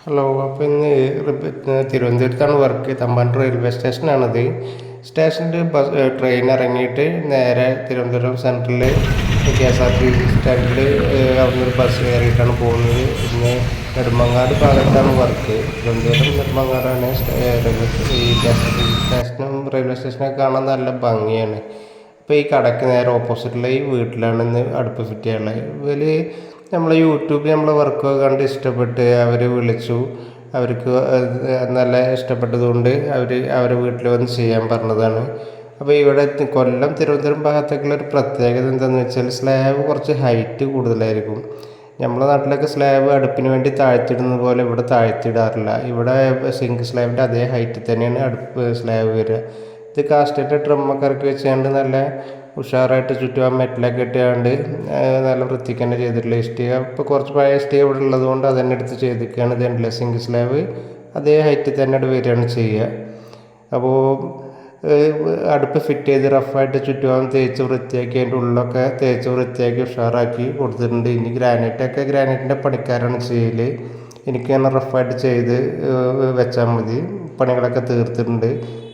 Hello, അപ്പോൾ ഇന്ന് തിരുവനന്തപുരത്താണ് വർക്ക്. തമ്പാൻ റെയിൽവേ സ്റ്റേഷനാണത്. സ്റ്റേഷനിൽ ട്രെയിൻ ഇറങ്ങിയിട്ട് നേരെ തിരുവനന്തപുരം സെൻട്രലിൽ KSRTC സ്റ്റാൻഡിൽ അവിടുന്ന് ഒരു ബസ് കയറിയിട്ടാണ് പോകുന്നത്. ഇന്ന് നെടുമങ്ങാട് ഭാഗത്താണ് വർക്ക്. തിരുവനന്തപുരം നെടുമങ്ങാടാണ് ഈ KSRTC സ്റ്റേഷനും റെയിൽവേ സ്റ്റേഷനൊക്കെ കാണാൻ നല്ല ഭംഗിയാണ്. ഇപ്പോൾ ഈ കടയ്ക്ക് നേരെ ഓപ്പോസിറ്റുള്ള ഈ വീട്ടിലാണ് ഇന്ന് അടുപ്പ് ഫിറ്റ് ചെയ്യാനുള്ളത്. ഇവർ നമ്മൾ യൂട്യൂബിൽ നമ്മളെ വർക്കൊക്കെ കണ്ട് ഇഷ്ടപ്പെട്ട് അവർ വിളിച്ചു. അവർക്ക് നല്ല ഇഷ്ടപ്പെട്ടതുകൊണ്ട് അവരെ വീട്ടിൽ വന്ന് ചെയ്യാൻ പറഞ്ഞതാണ്. അപ്പോൾ ഇവിടെ കൊല്ലം തിരുവനന്തപുരം ഭാഗത്തേക്കുള്ള ഒരു പ്രത്യേകത എന്താണെന്ന് വെച്ചാൽ സ്ലാബ് കുറച്ച് ഹൈറ്റ് കൂടുതലായിരിക്കും. നമ്മുടെ നാട്ടിലൊക്കെ സ്ലാബ് അടുപ്പിന് വേണ്ടി താഴ്ത്തിയിടുന്നത് പോലെ ഇവിടെ താഴ്ത്തിയിടാറില്ല. ഇവിടെ സിങ്ക് സ്ലാബിൻ്റെ അതേ ഹൈറ്റിൽ തന്നെയാണ് അടുപ്പ് സ്ലാബ് വരിക. ഇത് കാസ്റ്റേറ്റ് ഡ്രമ്മൊക്കെ ഇറക്കി വെച്ചുകൊണ്ട് നല്ല ഉഷാറായിട്ട് ചുറ്റും ആ മെറ്റലൊക്കെ ഇട്ടുകൊണ്ട് നല്ല വൃത്തിക്ക് തന്നെ ചെയ്തിട്ടുള്ള ഇഷ്ടിക. ഇപ്പോൾ കുറച്ച് പഴയ ഇഷ്ടിക ഇവിടെ ഉള്ളത് കൊണ്ട് അതന്നെ എടുത്ത് ചെയ്തിരിക്കുകയാണ്. ഇതുണ്ടല്ലേ സിങ്ക് സ്ലാബ് അതേ ഹൈറ്റിൽ തന്നെ അവിടെ വരികയാണ് ചെയ്യുക. അപ്പോൾ അടുപ്പ് ഫിറ്റ് ചെയ്ത് റഫായിട്ട് ചുറ്റുഭാഗം തേച്ച് വൃത്തിയാക്കി അതിൻ്റെ ഉള്ളൊക്കെ തേച്ച് വൃത്തിയാക്കി ഉഷാറാക്കി കൊടുത്തിട്ടുണ്ട്. ഇനി ഗ്രാനൈറ്റിൻ്റെ പണിക്കാരാണ് ചെയ്യൽ. എനിക്ക് തന്നെ റഫായിട്ട് ചെയ്ത് വെച്ചാൽ മതി. പണികളൊക്കെ തീർത്തിട്ടുണ്ട്.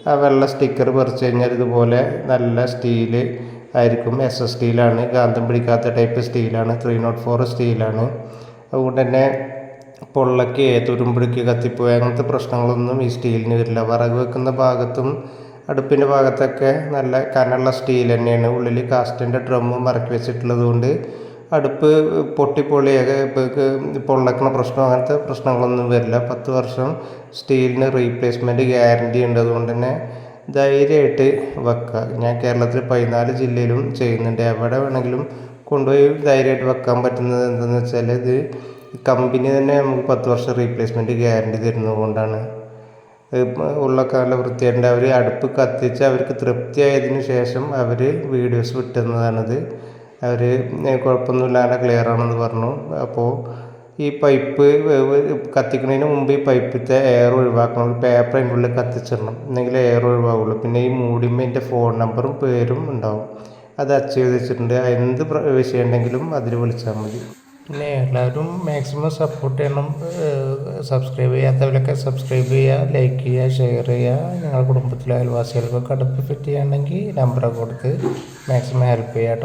ആ വെള്ള സ്റ്റിക്കർ പറിച്ചു കഴിഞ്ഞാൽ ഇതുപോലെ നല്ല സ്റ്റീല് ആയിരിക്കും. SS സ്റ്റീലാണ്, കാന്തം പിടിക്കാത്ത ടൈപ്പ് സ്റ്റീലാണ്, 304 സ്റ്റീലാണ്. അതുകൊണ്ട് തന്നെ പൊള്ളക്ക് തുരുമ്പിടിക്ക് കത്തിപ്പോയി അങ്ങനത്തെ പ്രശ്നങ്ങളൊന്നും ഈ സ്റ്റീലിന് വരില്ല. വിറക് വെക്കുന്ന ഭാഗത്തും അടുപ്പിൻ്റെ ഭാഗത്തൊക്കെ നല്ല കനമുള്ള സ്റ്റീൽ തന്നെയാണ്. ഉള്ളിൽ കാസ്റ്റിൻ്റെ ഡ്രമ്മും ഇറക്കി വെച്ചിട്ടുള്ളത് കൊണ്ട് അടുപ്പ് പൊട്ടിപ്പൊളിയൊക്കെ പൊള്ളക്കണ പ്രശ്നം അങ്ങനത്തെ പ്രശ്നങ്ങളൊന്നും വരില്ല. 10 വർഷം സ്റ്റീലിന് റീപ്ലേസ്മെൻറ്റ് ഗ്യാരണ്ടി ഉണ്ട്. അതുകൊണ്ട് തന്നെ ധൈര്യമായിട്ട് വെക്കുക. ഞാൻ കേരളത്തിൽ 14 ജില്ലയിലും ചെയ്യുന്നുണ്ട്. എവിടെ വേണമെങ്കിലും കൊണ്ടുപോയി ധൈര്യമായിട്ട് വെക്കാൻ പറ്റുന്നത് എന്താണെന്ന് വെച്ചാൽ ഇത് കമ്പനി തന്നെ നമുക്ക് 10 വർഷം റീപ്ലേസ്മെൻറ്റ് ഗ്യാരണ്ടി തരുന്നത് കൊണ്ടാണ്. ഉള്ളൊക്കെ നല്ല വൃത്തിയായിട്ടുണ്ട്. അവർ അടുപ്പ് കത്തിച്ച് അവർക്ക് തൃപ്തിയായതിനു ശേഷം അവർ വീഡിയോസ് വിട്ടുന്നതാണിത്. അവർ കുഴപ്പമൊന്നുമില്ലാതെ ക്ലിയർ ആണെന്ന് പറഞ്ഞു. അപ്പോൾ ഈ പൈപ്പ് കത്തിക്കുന്നതിന് മുമ്പ് ഈ പൈപ്പിലത്തെ എയർ ഒഴിവാക്കണം. ഒരു പേപ്പർ അതിൻ്റെ ഉള്ളിൽ കത്തിച്ചിടണം, എന്നെങ്കിൽ എയർ ഒഴിവാകുള്ളൂ. പിന്നെ ഈ മൂടിയുമ്പോൾ എൻ്റെ ഫോൺ നമ്പറും പേരും ഉണ്ടാവും. അത് അച്ചീവ് വെച്ചിട്ടുണ്ട്. എന്ത് വിഷയം ഉണ്ടെങ്കിലും അതിൽ വിളിച്ചാൽ മതി. പിന്നെ എല്ലാവരും മാക്സിമം സപ്പോർട്ട് ചെയ്യണം. സബ്സ്ക്രൈബ് ചെയ്യാത്തവരൊക്കെ സബ്സ്ക്രൈബ് ചെയ്യുക, ലൈക്ക് ചെയ്യുക, ഷെയർ ചെയ്യുക. ഞങ്ങളുടെ കുടുംബത്തിലെ അയൽവാസികൾക്കൊക്കെ അടുപ്പ് ഫിറ്റ് ചെയ്യുകയാണെങ്കിൽ നമ്പറൊക്കെ കൊടുത്ത് മാക്സിമം ഹെൽപ്പ് ചെയ്യാം കേട്ടോ.